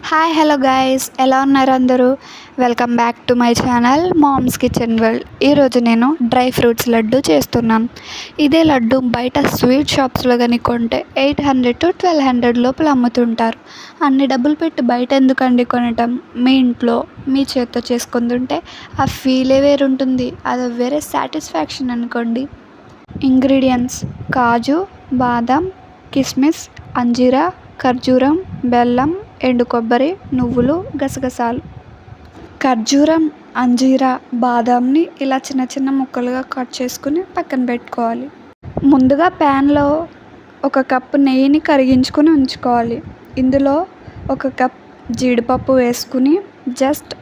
Hi hello guys, ఎలా ఉన్నారు అందరూ? Welcome back to my channel mom's kitchen world. ఈరోజు నేను డ్రై ఫ్రూట్స్ లడ్డు చేస్తున్నాను. ఇదే లడ్డు బయట స్వీట్ షాప్స్లో కానీ కొంటే 800 to 1200 లోపల అమ్ముతుంటారు. అన్ని డబ్బులు పెట్టి బయట ఎందుకండి కొనటం? మీ ఇంట్లో మీ చేత్తో చేసుకుంటుంటే ఆ ఫీలే వేరుంటుంది. అది వేరే సాటిస్ఫాక్షన్ అనుకోండి. ఇంగ్రీడియంట్స్: కాజు, బాదం, కిస్మిస్, అంజీరా, ఖర్జూరం, బెల్లం, ఎండు కొబ్బరి, నువ్వులు, గసగసాలు. ఖర్జూరం, అంజీరా, బాదాంని ఇలా చిన్న చిన్న ముక్కలుగా కట్ చేసుకుని పక్కన పెట్టుకోవాలి. ముందుగా ప్యాన్లో 1 కప్పు నెయ్యిని కరిగించుకుని ఉంచుకోవాలి. ఇందులో 1 కప్ జీడిపప్పు వేసుకుని జస్ట్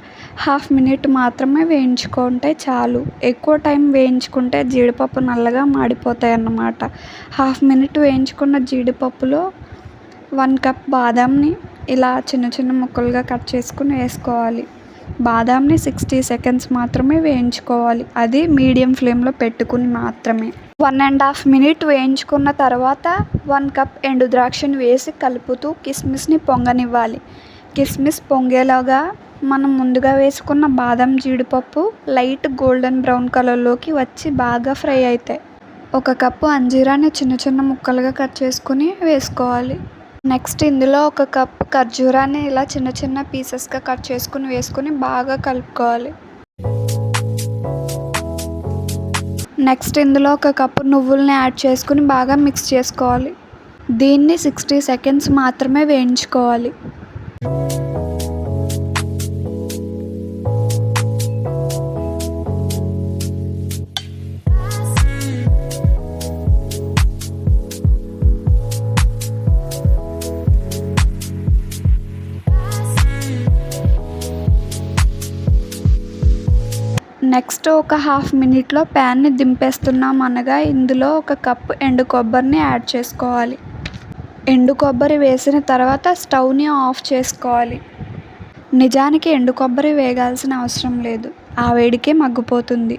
హాఫ్ మినిట్ మాత్రమే వేయించుకుంటే చాలు. ఎక్కువ టైం వేయించుకుంటే జీడిపప్పు నల్లగా మాడిపోతాయి అన్నమాట. హాఫ్ మినిట్ వేయించుకున్న జీడిపప్పులో 1 కప్ బాదాంని ఇలా చిన్న చిన్న ముక్కలుగా కట్ చేసుకుని వేసుకోవాలి. బాదాంని 60 సెకండ్స్ మాత్రమే వేయించుకోవాలి. అది మీడియం ఫ్లేమ్లో పెట్టుకుని మాత్రమే. 1.5 మినిట్ వేయించుకున్న తర్వాత 1 కప్ ఎండు ద్రాక్షని వేసి కలుపుతూ కిస్మిస్ని పొంగనివ్వాలి. కిస్మిస్ పొంగేలాగా మనం ముందుగా వేసుకున్న బాదం, జీడిపప్పు లైట్ గోల్డెన్ బ్రౌన్ కలర్లోకి వచ్చి బాగా ఫ్రై అవుతాయి. 1 కప్పు అంజీరాని చిన్న చిన్న ముక్కలుగా కట్ చేసుకుని వేసుకోవాలి. నెక్స్ట్ ఇందులో 1 కప్ ఖర్జూరాన్ని ఇలా చిన్న చిన్న పీసెస్గా కట్ చేసుకుని వేసుకుని బాగా కలుపుకోవాలి. నెక్స్ట్ ఇందులో 1 కప్పు నువ్వుల్ని యాడ్ చేసుకుని బాగా మిక్స్ చేసుకోవాలి. దీన్ని 60 సెకండ్స్ మాత్రమే వేయించుకోవాలి. నెక్స్ట్ ఒక హాఫ్ మినిట్లో ప్యాన్ని దింపేస్తున్నాం అనగా ఇందులో 1 కప్పు ఎండు కొబ్బరిని యాడ్ చేసుకోవాలి. ఎండు కొబ్బరి వేసిన తర్వాత స్టవ్ని ఆఫ్ చేసుకోవాలి. నిజానికి ఎండు కొబ్బరి వేగాల్సిన అవసరం లేదు, ఆ వేడికే మగ్గిపోతుంది.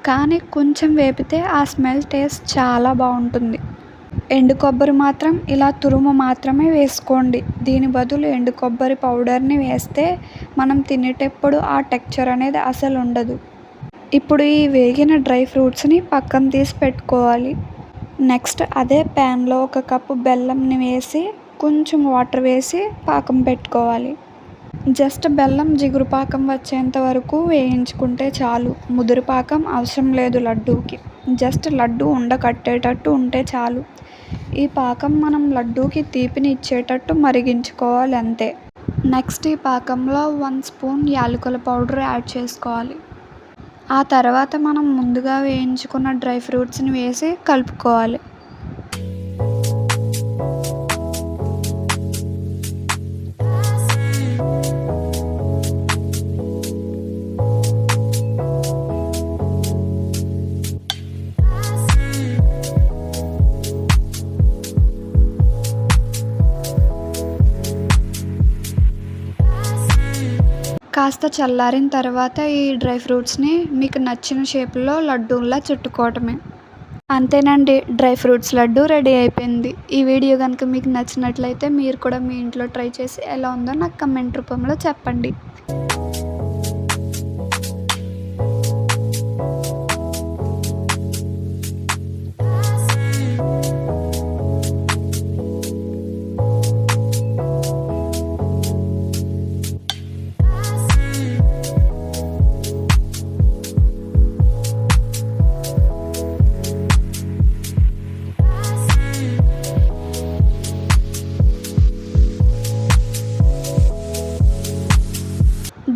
కానీ కొంచెం వేపితే ఆ స్మెల్ టేస్ట్ చాలా బాగుంటుంది. ఎండు కొబ్బరి మాత్రం ఇలా తురుము మాత్రమే వేసుకోండి. దీని బదులు ఎండు కొబ్బరి పౌడర్ని వేస్తే మనం తినేటప్పుడు ఆ టెక్స్చర్ అనేది అసలు ఉండదు. ఇప్పుడు ఈ వేగిన డ్రై ఫ్రూట్స్ని పక్కన తీసి పెట్టుకోవాలి. నెక్స్ట్ అదే ప్యాన్లో 1 కప్పు బెల్లంని వేసి కొంచెం వాటర్ వేసి పాకం పెట్టుకోవాలి. జస్ట్ బెల్లం జిగురు పాకం వచ్చేంత వరకు వేయించుకుంటే చాలు. ముదురు పాకం అవసరం లేదు లడ్డూకి. జస్ట్ లడ్డు ఉండకట్టేటట్టు ఉంటే చాలు. ఈ పాకం మనం లడ్డూకి తీపిని ఇచ్చేటట్టు మరిగించుకోవాలి అంతే. నెక్స్ట్ ఈ పాకంలో 1 స్పూన్ యాలకుల పౌడర్ యాడ్ చేసుకోవాలి. ఆ తర్వాత మనం ముందుగా వేయించుకున్న డ్రై ఫ్రూట్స్ని వేసి కలుపుకోవాలి. కాస్త చల్లారిన తర్వాత ఈ డ్రై ఫ్రూట్స్ని మీకు నచ్చిన షేప్లో లడ్డూలా చుట్టుకోవటమే. అంతేనండి, డ్రై ఫ్రూట్స్ లడ్డు రెడీ అయిపోయింది. ఈ వీడియో కనుక మీకు నచ్చినట్లయితే మీరు కూడా మీ ఇంట్లో ట్రై చేసి ఎలా ఉందో నాకు కమెంట్ రూపంలో చెప్పండి.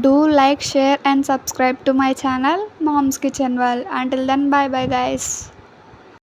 Do like, share and subscribe to my channel Mom's Kitchen World. Until then, bye bye guys.